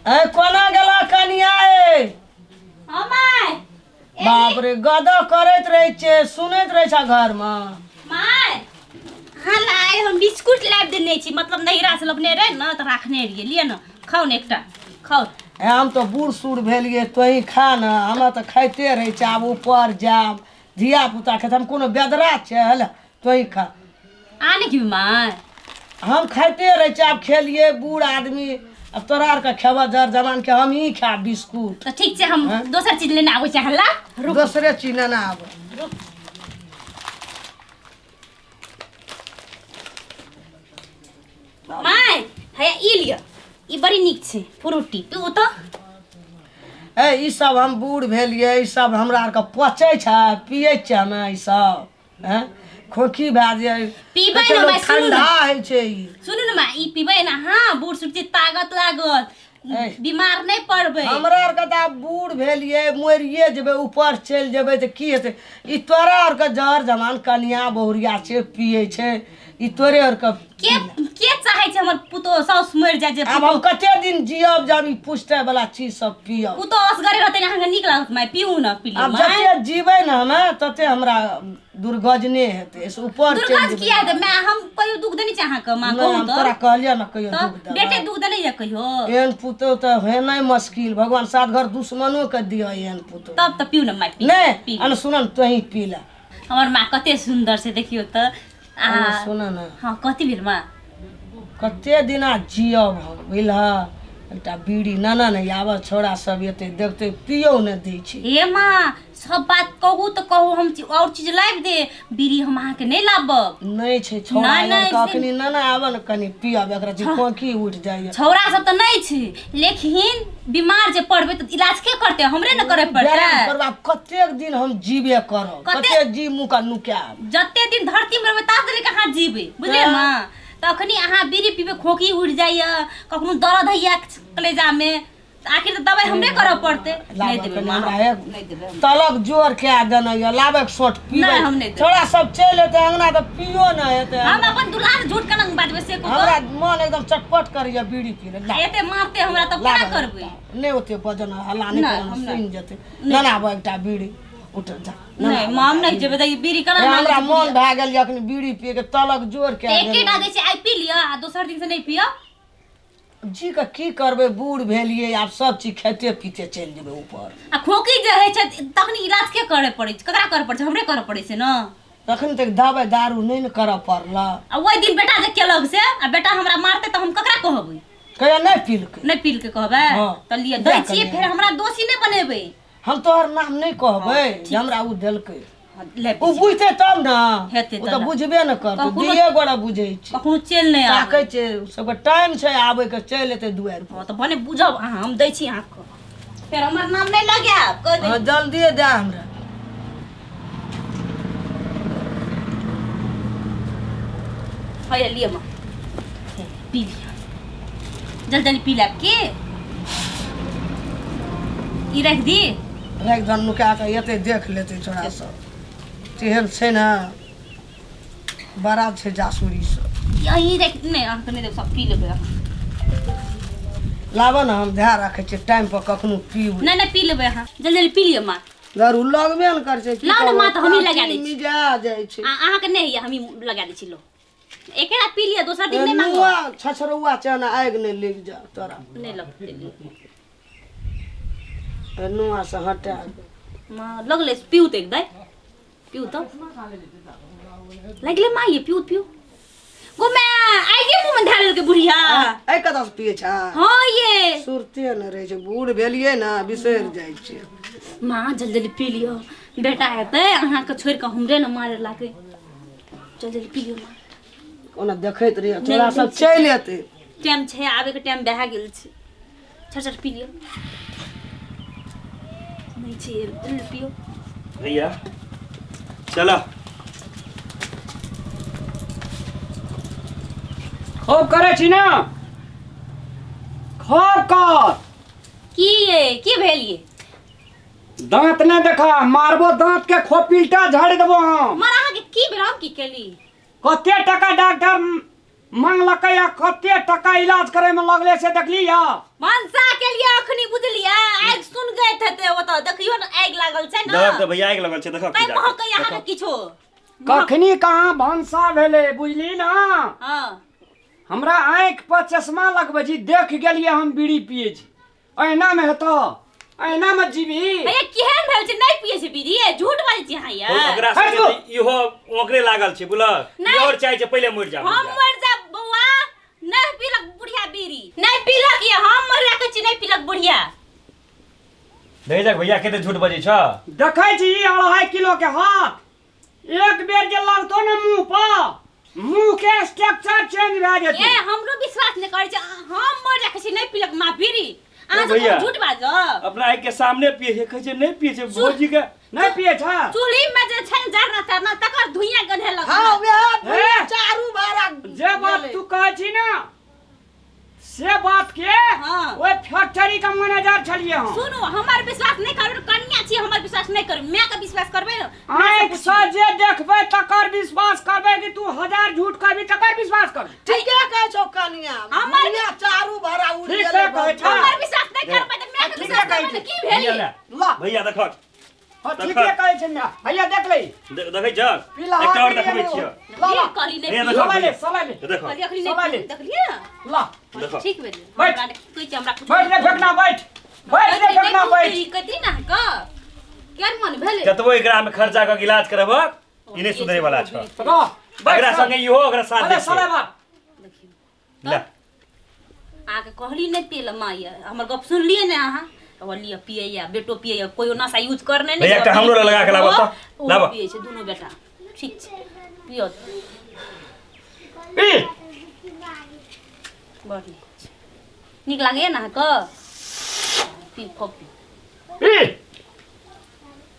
ए कोना गेला कनिया ए माय बाप रे गदा करैत रहै छे सुनैत रहै छा घर में माय हां लाए हम बिस्कुट लाब देने छी मतलब नहिरा से लबने रहे न त राखने रहिए लिए न खाओ न एकटा खाओ हम तो बूढ़ सूढ़ भेलिए तोही खा न हम तो खाइते रहे छे अब ऊपर जाब धिया पुता के हम कोनो बेदरा छे हल तोही खा आने की माय हम खाइते रहे छे अब खेलिए बूढ़ आदमी अब तोरा आर के खेबा जर जमान के हम ही खा बिस्कुट तो ठीक छे हम दोसर चीज लेने आबै छे हल्ला दूसरे चीज लेना आब माय है ई लिया ई बड़ी निक छे फ्रूटी तू तो ए ई सब हम बूढ़ भेलिए ई सब हमरा आर के पचै छे पियै छे हमें ई सब हैं खोखी भा जाय पीबै न माय ठंडा है छे ई सुनु न माय ई पीबै न हां बूढ़ सुढ़ ताकत लागत बीमार नहीं पड़बे हमरा आर के त बूढ़ भेलिए मोरिए जेबे ऊपर चल जेबे त की हेते ई तोरा आर के जर जमान कन्या बहुरिया छे पिए छे ई तोरे आर के चाहे छे हमर पुतो साउस मर जाय जे अब हम कते दिन जियब जब ई पुष्टे वाला चीज सब पियब पुतो असगरे रहते न निक लागत माय पीऊ न पी ले अब जते जीबै न हमें तते हमरा दुर्गजने हेते इस ऊपर चल दुर्गज किया दे मैं हम कहियो दुख देनी चाहा क मां कहू तो तोरा कहलिया न कहियो दुख दे बेटे दुख देनी या कहियो एहन पुतो त है नहीं मुश्किल भगवान साथ घर दुश्मनों के दियो एहन पुतो तब त पीऊ न माय पी नहीं अन सुनन तोही पी ले हमर मां कते सुंदर से देखियो त सुन न हां कति बेर मां कते दिना जियब हम बुझलह एकटा बीड़ी नाना नहीं आवा छोड़ा सब एते देखते पियो न दै छी हे मां सब बात कहू त कहू हम और चीज लाब दे बीड़ी हम आहा के नहीं लाबब नहीं छै छोड़ा कखनी नाना आवा न कनी पियब एकरा जे खोखी उठ जाय छोरा सब त नहीं छै लेकिन बीमार जे पड़बे त इलाज के करते हमरे न करे पड़ते परबा कतेक दिन हम जीबे करब कते जी मुका नुका जते दिन धरती में रहबे ता दिन कहां जीबे बुझले मां तखनी अहाँ बीड़ी पीबे खोखी उड़ जाइए कखनो दर्द हैया कलेजा में आखिर तो दवाई हमरे करब पड़ते नहीं देबे हमरा नहीं देबे तलक जोर के देना या लाबे सोट पीबे थोड़ा सब चल हेते अंगना त पियो न हेते हम अपन दुल्हा से झूठ कनंग बाजबे से को हमरा मन एकदम चटपट करिया बीड़ी पी ले एते मारते हमरा त क्या करबे नहीं होते वजन हल्ला नहीं करन सुन जते ना आबे एकटा बीड़ी उठ जा नहीं माम नहीं जेबे त बीड़ी कना हमरा मन भा गेल अखनी बीड़ी पिए के तलक जोर के एकेटा दै छै आई पी लिया आ दोसर दिन से नहीं पियो जी का की करबे बूढ़ भेलिए आप सब चीज खेते पीते चल जेबे ऊपर आ खोखी जे है छै तखनी इलाज के करे पड़ै छै ककरा करे पड़ै छै हमरे करे पड़ै छै न तखन तक दवाई दारू नहीं न कर पड़ला आ ओइ दिन बेटा जे केलक से आ बेटा हमरा मारते त हम ककरा कहबै कहिया नहीं पील के नहीं पील के कहबै त लिए दै छी फिर हमरा दोषी नहीं बनेबै हम तोहर नाम नहीं कहबै जे हमरा उ देलकै उ बुझते तब ना उ त बुझबे न करत दिए गोड़ा बुझै छै कखनो चल नहीं आ ताकै छै सब टाइम छै आबै के चल एते दुआर हां त भने बुझब अहाँ हम दै छी अहाँ को फिर हमर नाम नहीं लगाब कह दे हां जल्दी दे हमरा हाय लिए मां पी लिया जल्दी पी ला के ई रख दी रख धन नुका के एते देख लेते छोड़ा सब तेहन छै ना बड़ा छै जासुरी सब यही रख नहीं अहाँ के नहीं देब सब पी लेबै लाबो ना हम ध्यान रखे छै टाइम पर कखनो पीब नहीं नहीं पी लेबै अहाँ जल्दी पी लिया मां दारू लगबे न कर छै लाओ ना मां त हमही लगा दै छी मिजा जाय छै अहाँ के नहीं है हमही लगा दै छी लो एकेरा पी लिया दोसर दिन नहीं मांगो नुआ छछरुआ चना आग नहीं लग जा तोरा नहीं लगते नुआ से हटा मां लगले पीऊ त एक दाई पीऊ तो लगले मां ये पीऊ पीऊ गो मैं आइगे मुंह में ढाल के बुढ़िया ए कदा से पिए छा हां ये सुरते न रहे छै बूढ़ भेलिए ना बिसर जाय छै मां जल्दी पी लियो बेटा हेते अहाँ के छोड़ के हमरे न मारे लागे जल्दी पी लियो मां ओना देखैत रहिए थोड़ा सब चल एते टाइम छै आबे के टाइम बहा गेल छै छर पी लियो नहीं छै जल्दी पियो भैया चला खूब करे छी ना खूब कर की भेल ये दांत ने देखा मारबो दांत के खोपिलटा झाड़ देबो हम मार अहाँ के की भेल की केली कते टका डॉक्टर मांगलकै या कते टका इलाज करे में लगले से देखली या मनसा के लिए लागल छै न दहक त भैया के लगल छै देखो तै महक यहाँ के किछो कखनी कहाँ भंसा भेले बुझली ना हां हमरा आँख पर चश्मा लगबे जी देख गेलिए हम बीड़ी पिए छी ऐना में हेतो ऐना में जीवी भैया केहन भेल छै नै पिए छै बीड़ी झूठ बाजै छी अहाँ यार ओकरा से इहो ओकरे लागल छै बुझल ई और चाहे छै पहिले मर जा हम मर जा बौआ नै पीलक बुढ़िया बीड़ी नै पीलक ये हम मर राखै छी नै पीलक बुढ़िया भेजक भैया केते झूठ बजै छ देखै छी 2.5 किलो के हाथ एक बेर जे लगतो न मुंह पर मुंह के स्ट्रक्चर चेंज भ जेतै ए हमरो विश्वास नै करै छै हम मर राखै छी नै पीलक मां बीड़ी अहाँ भैया, सब झूठ बाजो अपना आँख के सामने पिए छै कहै छै नहीं पिए छै भौजी के नहीं पिए छ चूल्ही में जे छै जरना तरना तकर धुइयां गधे लग हाँ वे चारू बारा जे बात तू कहै छी ना से बात के हाँ। ओए फैक्ट्री का मैनेजर छलिए हम सुनू हमर विश्वास नै करू कन्या छी हमर विश्वास नै करू मैं का विश्वास करबै न आँख से जे देखबै तकर विश्वास करबै कि तू 1000 झूठ कहबी तकर विश्वास करबै ठीके कहै छौ कनिया हमर कनिया चारू बारा उड़ ठीक गेलै है, कहै छौ। हमर विश्वास नै करबै त मैं का ठीक विश्वास है, करबै त की भैया भेल ले ला भैया देखो हां ठीक है कहै छै ना भैया देख ले देखै छ पिला एकटा और देखबै छियै ला ला कहली नै भैया पी देखो सला ले सला ले देखो कहली अखनी सला ले। नै देखलिए ला देखो ठीक भेल बैठ। हमरा कोइ छै हमरा कुछ बैठ रे फेंकना बैठ रे फेंकना बैठ कतरी ना का केन मन भेल कतबो एकरा में खर्चा क इलाज करबक ई नै सुधरे वाला छ रो एकरा संगे इहो ओकरा साथ अरे दे सला बात ले आके कहली नै पियल मां ये हमर गप सुनलिए ने अहाँ कहलिए पिए या बेटो पिए या कोई नशा यूज करने नहीं भैया, एकटा हमरो लगा के लाबो त। लाबो। पिए छै दुनो बेटा ठीक छै पियो पी बड़ी नीक लागैए ना अहाँके पी खूब पी पी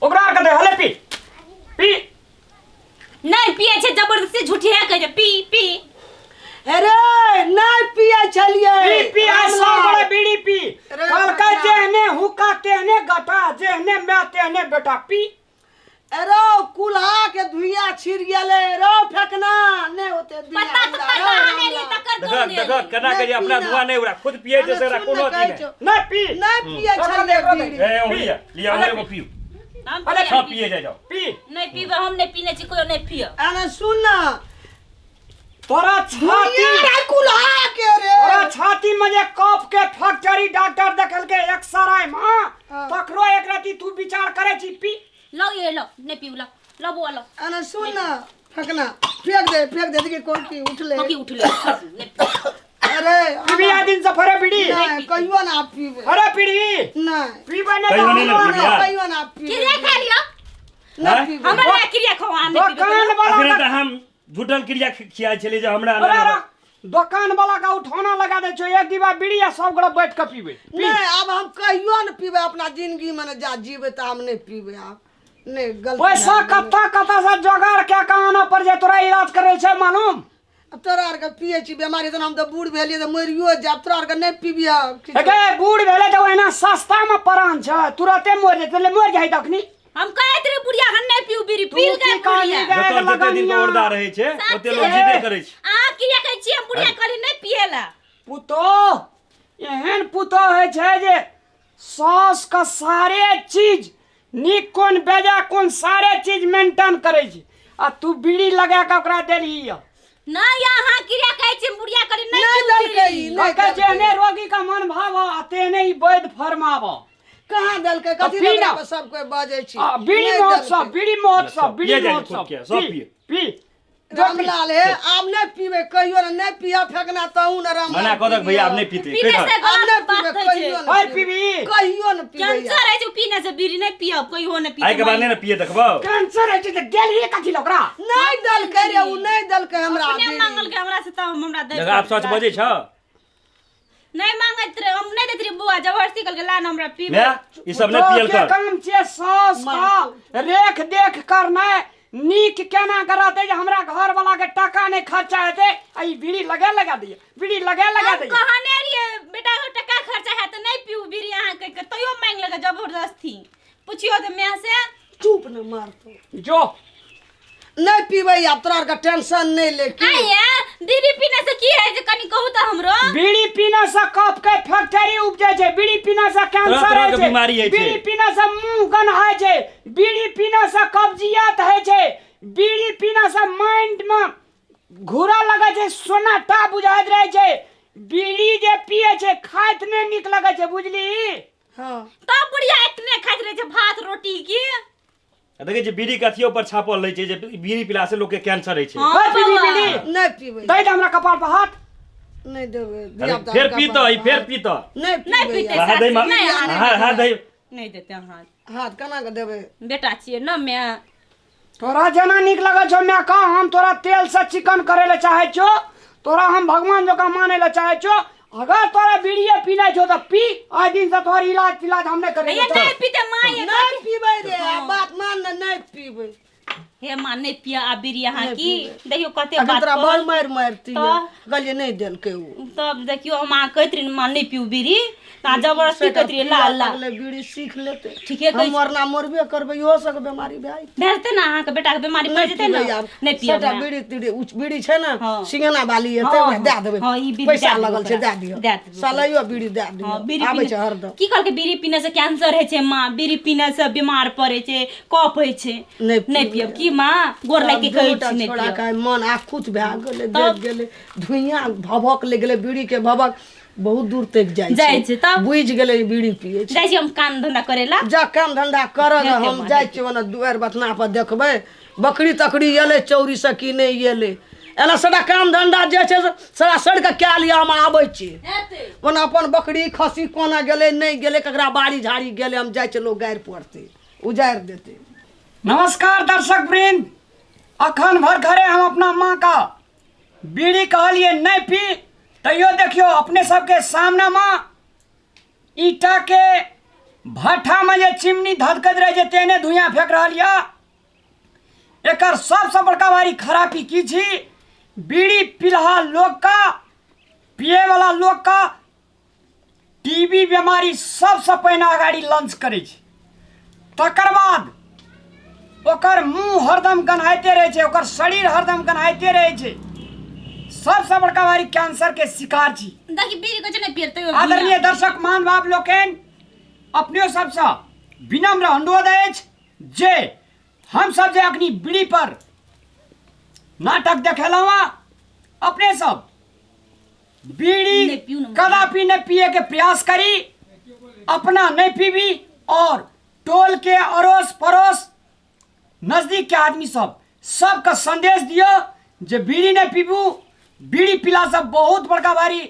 ओकरा आर के दे हले पी पी नहीं पिए छै जबरदस्ती झूठी है कहे पी पी अरे नहीं पिए छलिए पी पी ऐसा बड़ा बीड़ी पी अरे कल का भैया। जेहने हुक्का तेहने गटा जेहने मैं तेहने बेटा पी अरे कुल्हा के धुइया छिड़ गेले रो फेकना ने होते पता तो करना हने लिए तकर देखो दो देखो केना के अपना पीना। धुआं नहीं उड़ा खुद पिए छै से एकरा कोनो अथी नै नहीं पी नहीं पिए छलिए बीड़ी ए ओ भैया लिया हमरे को पियो हम अरे सब पिए जाओ पी नहीं पीबे हम नहीं पीने छी कोई नहीं पियो अरे सुन ना तोरा छाती धुइया कुल्हा के रे तोरा छाती में जे कफ के फैक्ट्री डॉक्टर देखल के एक्सरे में हाँ। तकरो एक राती तू विचार करे छी पी लो ये लो नहीं पीऊ लो लो बुआ लो अरे सुन ना फेंकना फेंक दे देखिए कौन की उठले होकी उठ ले नहीं पी अरे पीबी आ दिन से फरे बीड़ी नहीं कहियो ना आप पीबे अरे पीड़ी नहीं पीबे ने कहियो नहीं ना पीबी, यार। कहियो ना आप पीबे क्रिया खा लियो नहीं पीबे हमरा ले क्रिया खवा नहीं पीबे दुकान अखने वाला त हम झूठल क्रिया खियाइ छले जे हमरा अरे अंदर अरे, दुकान वाला का उठौना लगा दे छो एक डिब्बा बीड़ी आ सब गोड़ा बैठ के पीबे पी। नहीं अब हम कहियो न पीबे अपना जिंदगी में न जा जीवे तो हम नहीं पीबे आप नहीं गलती पैसा है, कत्ता कत्ता से जोगाड़ के कहाना पर जे तोरा इलाज करे छै मालूम अब तोरा आर के पिए छी बीमारी तो हम तो बूढ़ भेलिए तो मरियो जाब तोरा आर के नहीं पीबिया एके बूढ़ भेले त ओहिना सस्ता में परान छ तुरते मर जेते ले मर जाई तखनी हम कहे तेरे बुढ़िया हन नहीं पीऊ बीड़ी तू पील की गए कहानी बुढ़िया गए? जकर जते दिन पर ओरदा रहै छै ओते लोग जीबे करै छै आ क्रिया कहे छी हम बुढ़िया कहली नहीं पिएला पुतो एहन पुतो है छै जे सास का सारे चीज नीक कोन बेजा कोन सारे चीज मेंटेन करे छी आ तू बीड़ी लगा के ओकरा देली ना यहाँ क्रिया कहे छी हम बुढ़िया कहली नहीं नहीं पीऊ दलकै बीड़ी। नहीं कहै जेहने रोगी का मन भाव आ तेहने ही वैद्य फरमाव कहाँ दलकै कथी पी ना। लगा सब कोई बाजे छी बीड़ी नहीं महोत्सव दलकै। बीड़ी महोत्सव सब बीड़ी पिए जाए, महोत्सव खूब किया, सब पी, पिए। पी रामलाल है आप नहीं पीबे कहियो न नहीं पिया फेंकना तऊ न रामलाल मना कऽ दक भैया आब नहीं पीते पीने कहि से दक अब गलत नहीं बात पीबे है कहियो छै न और पीबे। पीबी कहियो न पीबे कैंसर है जो पीने से बीड़ी नहीं पियो कोई हो नहीं आइ के बाद नहीं पिए देखबो कैंसर है त गेली कथि लकरा नहीं दलकै रे उ नहीं दलकै हमरा अपने बीड़ी। मांगल के हमरा से तब हमरा दे जगह आप सच बजै छ नहीं मांगत रे हम नहीं देत रे बुआ जबरदस्ती कल के लान हमरा पीबे मैं ई सब नहीं पियल के कर काम छै सास का रेख देख करना नीक केना करते जे हमरा घर वाला के टका नहीं खर्चा हेते आई बीड़ी लगा दिए बीड़ी लगा हम दिए कहने रिए बेटा को टका खर्चा है तो नहीं पीऊ बीड़ी अहाँ के तइयो मांग लगा जबरदस्ती पूछियो तो मैं से चुप न मार तो जो नहीं पीबै अब तोरा का टेंशन नहीं ले की आया बीड़ी पीने से की है जे कनी कहू त हमरो बीड़ी पीने से कफ के फैक्ट्री उपजे छै, बीड़ी पीने से कैंसर तरह है के बीमारी छै, है छै। बीड़ी पीने से मुंह गन्हाय छै, बीड़ी पीने से कब्जियत है छै, बीड़ी पीने से माइंड में घूरा लगे छै, सोनाटा बुझाइत रहे छै। बीड़ी जे पिए छै खाइत नहीं निक लगे छै, बुझली? हां तब बुढ़िया इतने खाइत रहे छै भात रोटी की देखै छै बीड़ी के अथियो पर छापल रहै छै जे बीड़ी पिला से लोग के कैंसर होइ छै। हाँ, भाई बीड़ी बाबा। बीड़ी नहीं पीबै दे दे हमरा कपाल पर हाथ। नहीं देबै अरे फिर पीतो ई फिर पीतो नहीं नहीं पीबै पीते हाथ दे नहीं, हाथ दे नहीं देते हाथ हाथ केना के देबै बेटा छिए न मैं तोरा जना निक लगे छौ मैं कह हम तोरा तेल से चिकन करे ले चाहे छो, तोरा हम भगवान जका माने ले चाहे छो। अगर तोरा बीड़िए पीना छो तो पी, आज दिन से तोहर इलाज हम नहीं करे। ये नहीं पीते मां ये नहीं पीबै रे बात मान नहीं पीबै हे मां नहीं पिया आ बीड़ी यहाँ नहीं की पीबै। देखियो कते अगर बात तोरा कर बहुत मारती तो? गलिए नहीं देलकै उ तब देखियो मां कहतरिन मां नहीं पियो बीड़ी ता जबरदस्ती कहतरी ला ला अगले बीड़ी सीख लेते ठीके कहै हम मरना मरबे करबै इहो सब बीमारी भए भेजते ना अहाँ के बेटा के बीमारी पड़ जेते ना नहीं पियो सेटा बीड़ी तीड़ी उच बीड़ी छै ना हाँ। सिंगना वाली एते हाँ, दे देबै हाँ, ई बीड़ी पैसा दे देबै लगल छै ओकरा। दे दियो दे देबै सालैयो बीड़ी दे दियो हाँ, बीड़ी आबै पीने छै हरदम की कहलके बीड़ी पीने से कैंसर है छै मां, बीड़ी पीने से बीमार पड़े छै, कफ है छै। नहीं पियब की मां गोर लाग के कहै छी नहीं छोड़ा पियब। का मन आखुत भए गेलै देख गेलै धुइयां भभक ले गेलै बीड़ी के भभक बहुत दूर तक जाइ जाइ छै तब? बुझि गेलै बीड़ी पिए छै जाइ छी हम काम धंधा करेला जा काम धंधा करऽ देखते हम माँ, जाइ छियै ओना दुआर बथना पर देखबै बकरी तकरी एलै चौरी से की नहीं एलै एना सारा काम धंधा जे छै से सारा सड़ के क्या लिया हम आबै छियै ओना अपन बकरी खसी कोना गेलै नहीं गेलै ककरा बाड़ी झाड़ी गेलै हम जाइ छियै लोग गारि पड़तै उजारि देतै नमस्कार दर्शक वृंद, अखन भर घरे हम अपना माँ का बीड़ी कहलिए नहीं पी, तैयो देखियो अपने सबके सामने में ईटा के भट्ठा में जे चिमनी धधकत रहे जे तेने धुआं फेंक रहा लिया। एकर सबसे बड़का बारी खराबी की छी, बीड़ी पिलहा लोग का, पिए वाला लोग का टीबी बीमारी सबसे पहिने अगाड़ी लॉन्च करे छै। तकर बाद ओकर मुंह हरदम गन्हाइते रहे छै, ओकर शरीर हरदम गन्हाइते रहे छै। सबसे बड़का बारी कैंसर के शिकार छी। देखि बीड़ी को नहीं पियते आदरणीय दर्शक महानुभाव लोकन, अपने सबसे विनम्र अनुरोध अछि जे हम सब जे अखनी बीड़ी पर नाटक देखेलहुँ अपने सब बीड़ी नहीं पीऊ ना। कदापि नहीं पिए के प्रयास करी, अपना नहीं पीबी और टोल के अड़ोस पड़ोस नजदीक के आदमी सबका संदेश दियो जे बीड़ी नहीं पीबू, बीड़ी पीला से बहुत बड़का भारी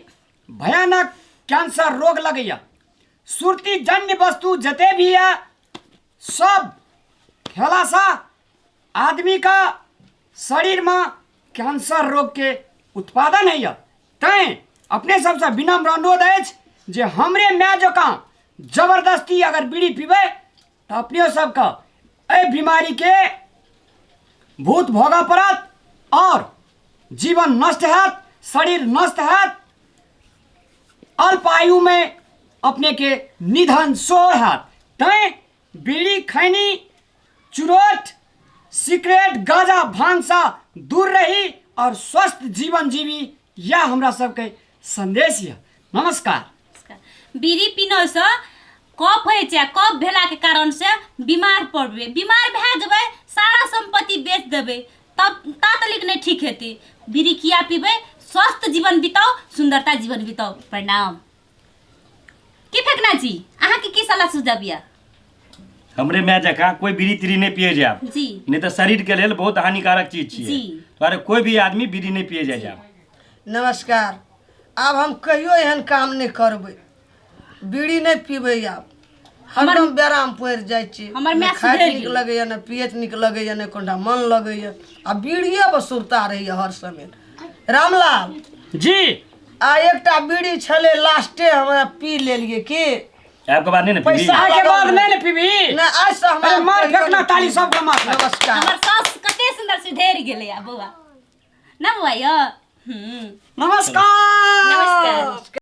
भयानक कैंसर रोग लगैया। सुरती जन्य वस्तु जते भी है सब खेला सा आदमी का शरीर में कैंसर रोग के उत्पादन है। तैं अपने सबसे विनम्र अनुरोध अछि जे हमरे माय जकाँ जबरदस्ती अगर बीड़ी पीबे तो अपने सबका एहि बीमारी के भूत भोगा पड़त और जीवन नष्ट हैत, शरीर नष्ट हैत, अल्प आयु में अपने के निधन सोह हैत। तैं बीड़ी खैनी चुरोट सिगरेट गांजा भांग से दूर रही और स्वस्थ जीवन जीवी, यह हमरा सबके संदेश है। नमस्कार। बीड़ी पीने से कफ है छै, कफ भेला के कारण से बीमार पड़बे, बीमार भए जेबै, सारा संपत्ति बेच देबै, तब तातलिक नहीं ठीक हेतै। बीड़ी किया पीबे, स्वस्थ जीवन बिताओ, सुंदरता जीवन बिताओ। प्रणाम। की फेंकना जी अहाँ के की सलाह सुझाव या? हमरे मैं जका कोई बीड़ी तीड़ी नहीं पिए जाब जी नहीं तो शरीर के लिए बहुत हानिकारक चीज छिए। जी। तोरे कोई भी आदमी बीड़ी नहीं पिए जाब। नमस्कार। आब हम कहियो एहन काम नहीं करबै, बीड़ी नहीं पीबै आब हरदम व्यायाम पड़ि जाइ छी। हमर माय खाइत सुधरि नीक गेल। लगैया ने पियत नीक लगैया ने कोनटा मन लगैया आ बीड़िए पर सुरता रहैया हर समय। रामलाल जी आ एकटा बीड़ी छलै लास्टे हमे पी लेलिए की आपके बाद नहीं ना पीबी? पैसा आगे बाद नहीं न पीबी। ना आज से अरे हम मार फेंकना ताली सबके मार। नमस्कार। हमर सास कते सुंदर सुधरि गेलै आ बौआ ना बौआ यो नमस्कार। नमस्कार।